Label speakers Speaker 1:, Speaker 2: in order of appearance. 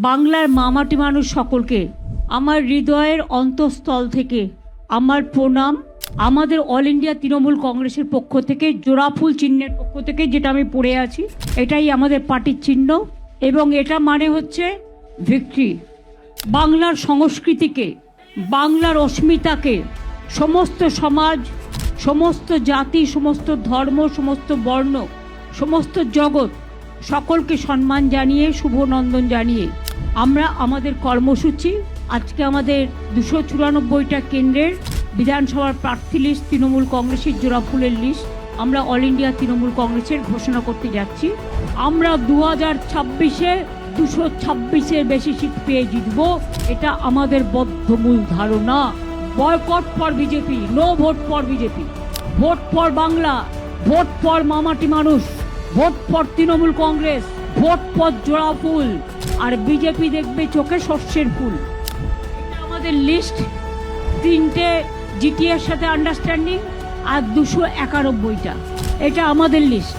Speaker 1: বাংলার মামাটি মানুষ সকলকে আমার হৃদয়ের অন্তঃস্থল থেকে আমার প্রণাম। আমাদের অল ইন্ডিয়া তৃণমূল কংগ্রেসের পক্ষ থেকে জোড়াফুল চিহ্নের পক্ষ থেকে, যেটা আমি পড়ে আছি, এটাই আমাদের পার্টির চিহ্ন এবং এটা মানে হচ্ছে ভিক্টরি। বাংলার সংস্কৃতিকে, বাংলার অস্মিতাকে সমস্ত সমাজ, সমস্ত জাতি, সমস্ত ধর্ম, সমস্ত বর্ণ, সমস্ত জগৎ সকলকে সম্মান জানিয়ে, শুভনন্দন জানিয়ে আমরা আমাদের কর্মসূচি, আজকে আমাদের 294টা কেন্দ্রের বিধানসভার প্রার্থী লিস্ট তৃণমূল কংগ্রেসের জোড়াফুলের লিস্ট আমরা অল ইন্ডিয়া তৃণমূল কংগ্রেসের ঘোষণা করতে যাচ্ছি। আমরা 2026-এ 226-এর বেশি সিট পেয়ে জিতব, এটা আমাদের বদ্ধমূল ধারণা। Boycott for BJP, no vote for BJP, vote for Bangla, vote for মামাটি মানুষ, vote for Trinamool Congress, vote for জোড়াফুল। আর বিজেপি দেখবে চোখে সর্ষের ফুল। এটা আমাদের লিস্ট, 3টে জিটিএর সাথে আন্ডারস্ট্যান্ডিং আর 291টা, এটা আমাদের লিস্ট।